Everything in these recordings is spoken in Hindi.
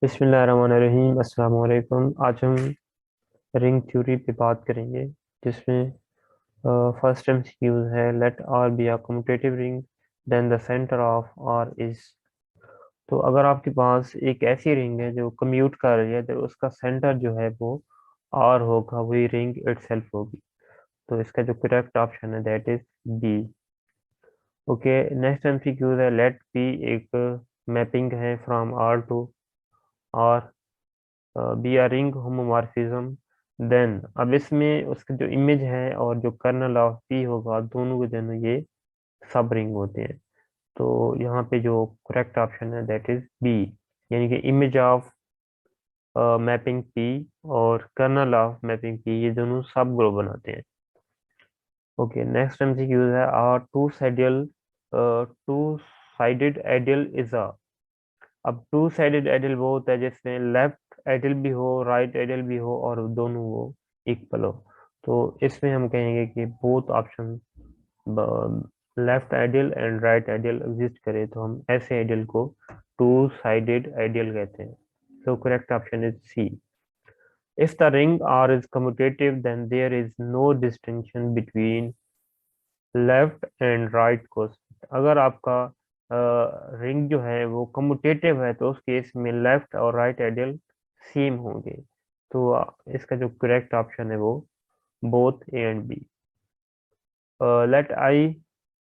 बिस्मिल्लाहिर्रहमानिर्रहीम। अस्सलाम वालेकुम। आज हम रिंग थ्योरी पे बात करेंगे, जिसमें फर्स्ट एमसीक्यूज है, let R be a commutative ring, then the centre of R is. तो अगर आपके पास एक ऐसी रिंग है जो कम्यूट कर रही है, तो उसका सेंटर जो है वो आर होगा, वही रिंग इटसेल्फ होगी। तो इसका जो करेक्ट ऑप्शन है that is B. Okay, next MCQs है, लेट पी एक मैपिंग है from R to R, B R ring homomorphism. Then अब इसमें उसका जो इमेज है और जो कर्नल ऑफ पी होगा, दोनों के दोनों ये सब रिंग होते हैं। तो यहाँ पे जो करेक्ट ऑप्शन है दैट इज बी, यानी कि इमेज ऑफ मैपिंग पी और कर्नल ऑफ मैपिंग पी ये दोनों सब ग्रुप बनाते हैं। ओके, नेक्स्ट एमसीक्यू है, R two sided ideal is a. अब टू साइडेड एडियल वो होता है जिसमें लेफ्ट एडियल भी हो, राइट एडियल भी हो और दोनों वो इक्वल हो। तो इसमें हम कहेंगे कि both option, left ideal and right ideal exist करे, तो हम ऐसे आइडियल को टू साइडेड आइडियल कहते हैं। So correct option is C. If the ring R is commutative, then there is no distinction between left and right quotient. अगर आपका रिंग जो है वो कम्यूटेटिव है, तो उस केस में लेफ्ट और राइट आइडियल सेम होंगे। तो इसका जो करेक्ट ऑप्शन है वो both A and B. Let I,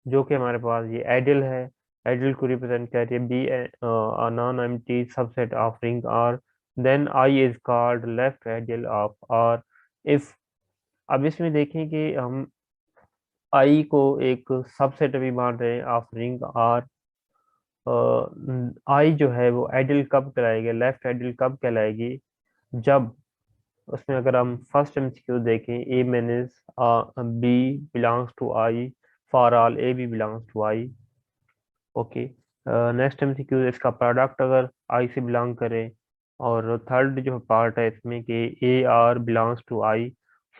जो कि हमारे पास ये आइडियल है, आइडियल को रिप्रेजेंट कर रही है B, non empty subset of ring R, then I is called left ideal of R. If, अब इसमें देखें कि हम आई को एक सबसेट भी मान रहे हैं ऑफ रिंग आर। आई जो है वो आइडियल कब कहलाएगी, लेफ्ट आइडियल कब कहलाएगी, जब उसमें अगर हम फर्स्ट एमसीक्यू देखें, A means B belongs to I, for all A B belongs to I. Okay, next MCQ, इसका प्रोडक्ट अगर आई से बिलोंग करे, और थर्ड जो पार्ट है इसमें कि A R belongs to I,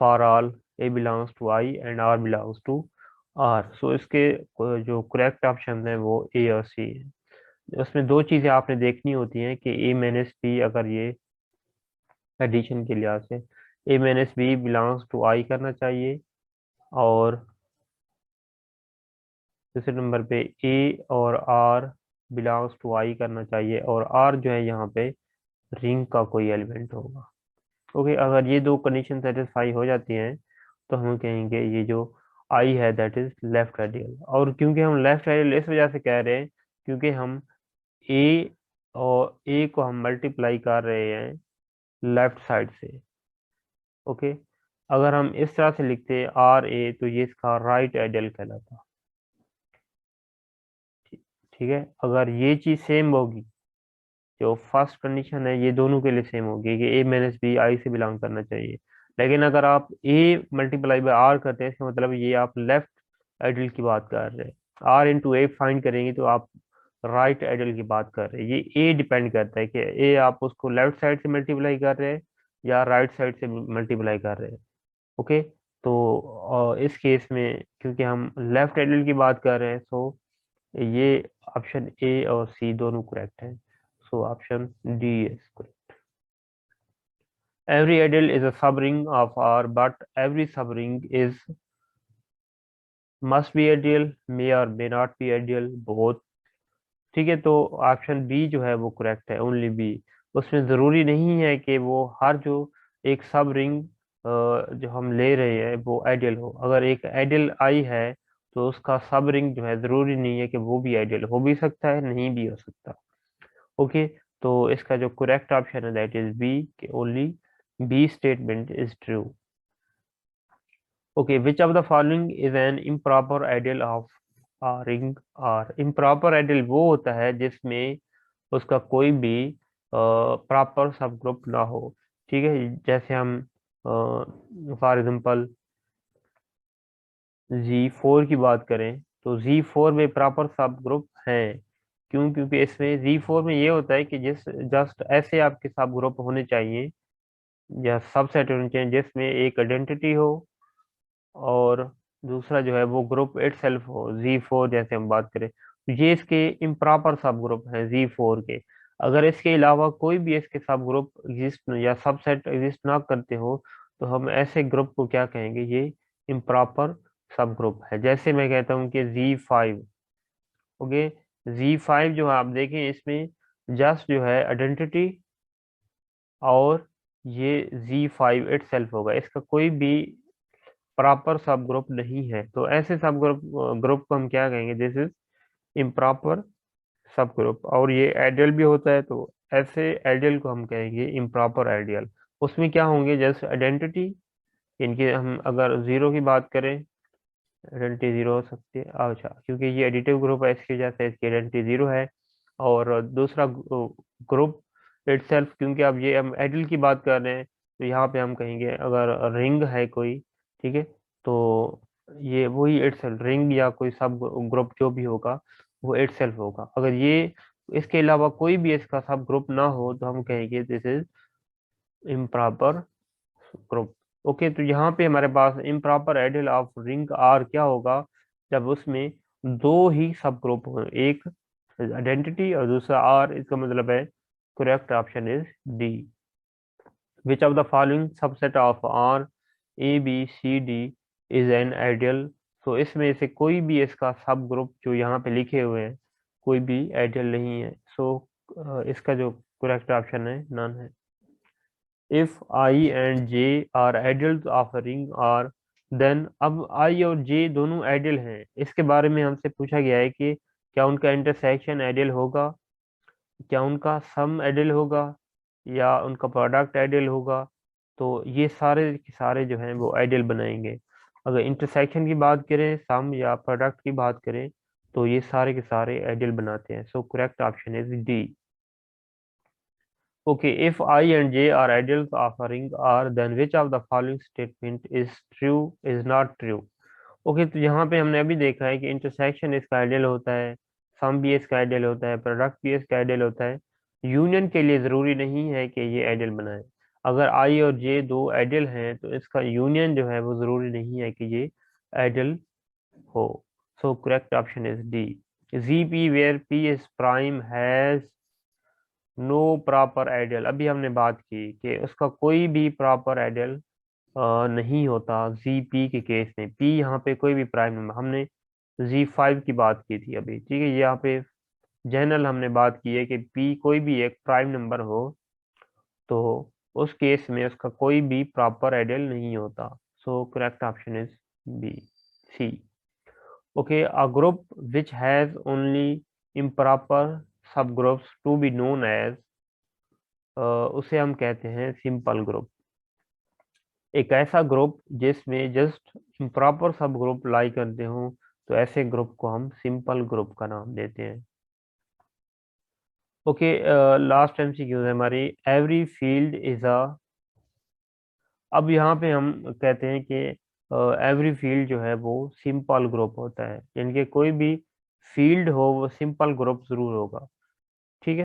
for all A belongs to I and R belongs to R. So इसके जो करेक्ट ऑप्शन है वो ए और सी है। उसमें दो चीजें आपने देखनी होती हैं कि ए माइनस बी, अगर ये एडिशन के लिहाज से ए माइनस बी बिलोंग्स टू आई करना चाहिए, और दूसरे नंबर पे ए और आर बिलोंग्स टू आई करना चाहिए, और आर जो है यहाँ पे रिंग का कोई एलिमेंट होगा। ओके, अगर ये दो कंडीशन सेटिस्फाई हो जाती हैं, तो हम कहेंगे ये जो आई है दैट इज लेफ्ट आइडियल। और क्योंकि हम लेफ्ट आइडियल इस वजह से कह रहे हैं, क्योंकि हम ए और ए को हम मल्टीप्लाई कर रहे हैं लेफ्ट साइड से। ओके, अगर हम इस तरह से लिखते आर ए, तो ये इसका राइट आइडियल कहलाता। ठीक है, अगर ये चीज सेम होगी, जो फर्स्ट कंडीशन है ये दोनों के लिए सेम होगी कि ए माइनस बी आई से बिलोंग करना चाहिए। लेकिन अगर आप ए मल्टीप्लाई बाय आर करते हैं, इसका मतलब ये आप लेफ्ट आइडियल की बात कर रहे हैं। आर इंटू ए फाइंड करेंगे तो आप राइट आइडियल की बात कर रहे हैं। ये ए डिपेंड करता है कि ए आप उसको लेफ्ट साइड से मल्टीप्लाई कर रहे हैं या राइट साइड से मल्टीप्लाई कर रहे हैं। ओके, तो इस केस में क्योंकि हम लेफ्ट आइडियल की बात कर रहे हैं, सो ये ऑप्शन ए और सी दोनों करेक्ट है। So option D is correct. Every ideal is a subring of R, but every subring is must be ideal, may or may not be ideal, both। ठीक है, तो ऑप्शन बी जो है वो करेक्ट है, ओनली बी। उसमें जरूरी नहीं है कि वो हर जो एक सब रिंग जो हम ले रहे हैं वो आइडियल हो। अगर एक आइडियल आई है, तो उसका सब रिंग जो है जरूरी नहीं है कि वो भी आइडियल हो, भी सकता है नहीं भी हो सकता। ओके, तो इसका जो करेक्ट ऑप्शन है that is B, only B statement is true. Okay, which of the following is an improper ideal of ring R. Improper ideal वो होता है जिसमें उसका कोई भी प्रॉपर सब ग्रुप ना हो। ठीक है, जैसे हम फॉर एग्जांपल Z4 की बात करें, तो Z4 में प्रॉपर सब ग्रुप हैं। क्यों? क्योंकि इसमें Z4 में ये होता है कि जिस जस्ट ऐसे आपके सब ग्रुप होने चाहिए या सबसेट होने चाहिए जिसमें एक आइडेंटिटी हो, और दूसरा जो है वो ग्रुप इटसेल्फ हो। Z4 जैसे हम बात करें, तो ये इसके इम्प्रॉपर सब ग्रुप हैं Z4 के। अगर इसके अलावा कोई भी इसके सब ग्रुप एग्जिस्ट या सबसेट एग्जिस्ट ना करते हो तो हम ऐसे ग्रुप को क्या कहेंगे, ये इम्प्रॉपर सब ग्रुप है। जैसे मैं कहता हूँ कि Z5, ओके, Z5 जो है आप देखें इसमें जस्ट जो है आइडेंटिटी और ये Z5 इटसेल्फ होगा, इसका कोई भी प्रॉपर सब ग्रुप नहीं है। तो ऐसे सब ग्रुप ग्रुप को हम क्या कहेंगे, दिस इज इम्प्रॉपर सब ग्रुप। और ये आइडियल भी होता है, तो ऐसे आइडियल को हम कहेंगे इम्प्रॉपर आइडियल। उसमें क्या होंगे, जैसे आइडेंटिटी, इनकी हम अगर जीरो की बात करें, आइडेंटिटी जीरो हो सकती है, अच्छा क्योंकि ये एडिटिव ग्रुप है इसकी वजह से इसकी आइडेंटिटी जीरो है। और दूसरा ग्रुप इटसेल्फ, क्योंकि अब ये हम आइडियल की बात कर रहे हैं, तो यहाँ पे हम कहेंगे अगर रिंग है कोई, ठीक है, तो ये वही इटसेल्फ रिंग या कोई सब ग्रुप जो भी होगा वो इटसेल्फ होगा। अगर ये इसके अलावा कोई भी इसका सब ग्रुप ना हो तो हम कहेंगे this is improper group. Okay, तो यहाँ पे हमारे पास improper ideal of ring R क्या होगा, जब उसमें दो ही सब ग्रुप हो, एक आइडेंटिटी और दूसरा आर, इसका मतलब है correct option is D. Which of the following subset of R A B C D is an ideal. तो इसमें से कोई भी इसका सब ग्रुप जो यहाँ पे लिखे हुए हैं कोई भी आइडियल नहीं है। सो इसका जो करेक्ट ऑप्शन है नन है। If I and J are ideals of a ring R, then अब आई और जे दोनों आइडियल हैं, इसके बारे में हमसे पूछा गया है कि क्या उनका इंटरसेक्शन आइडियल होगा, क्या उनका सम आइडियल होगा, या उनका प्रोडक्ट आइडियल होगा। तो ये सारे के सारे जो हैं वो आइडियल बनाएंगे। अगर इंटरसेक्शन की बात करें, सम या प्रोडक्ट की बात करें, तो ये सारे के सारे आइडियल बनाते हैं। सो correct option is D. Okay, if I and J are ideals of a ring R, then which of the following statement is true, is not true? Okay, तो यहाँ पे हमने अभी देखा है कि इंटरसेक्शन इसका आइडियल होता है, सम भी इसका आइडियल होता है, प्रोडक्ट भी इसका आइडियल होता है। यूनियन के लिए जरूरी नहीं है कि ये आइडियल बनाए। अगर आई और जे दो आइडियल हैं तो इसका यूनियन जो है वो जरूरी नहीं है कि ये आइडियल हो। So correct option is D. G P where P is prime has no proper ideal, अभी हमने बात की कि उसका कोई भी प्रॉपर आइडियल नहीं होता। जी पी के केस में पी यहाँ पे कोई भी प्राइम नंबर, हमने Z5 की बात की थी अभी, ठीक है, यहाँ पे जनरल हमने बात की है कि पी कोई भी एक प्राइम नंबर हो तो उस केस में उसका कोई भी प्रॉपर आइडियल नहीं होता। So correct option is B, C. Okay, a group which has only improper subgroups to be known as, उसे हम कहते हैं सिंपल ग्रुप। एक ऐसा ग्रुप जिसमें जस्ट इम्प्रॉपर सब ग्रुप लाई करते हो तो ऐसे ग्रुप को हम सिंपल ग्रुप का नाम देते हैं। ओके, लास्ट एमसीक्यू है हमारी, एवरी फील्ड इज अ। अब यहाँ पे हम कहते हैं कि एवरी फील्ड जो है वो सिंपल ग्रुप होता है, यानी कि कोई भी फील्ड हो वो सिंपल ग्रुप जरूर होगा।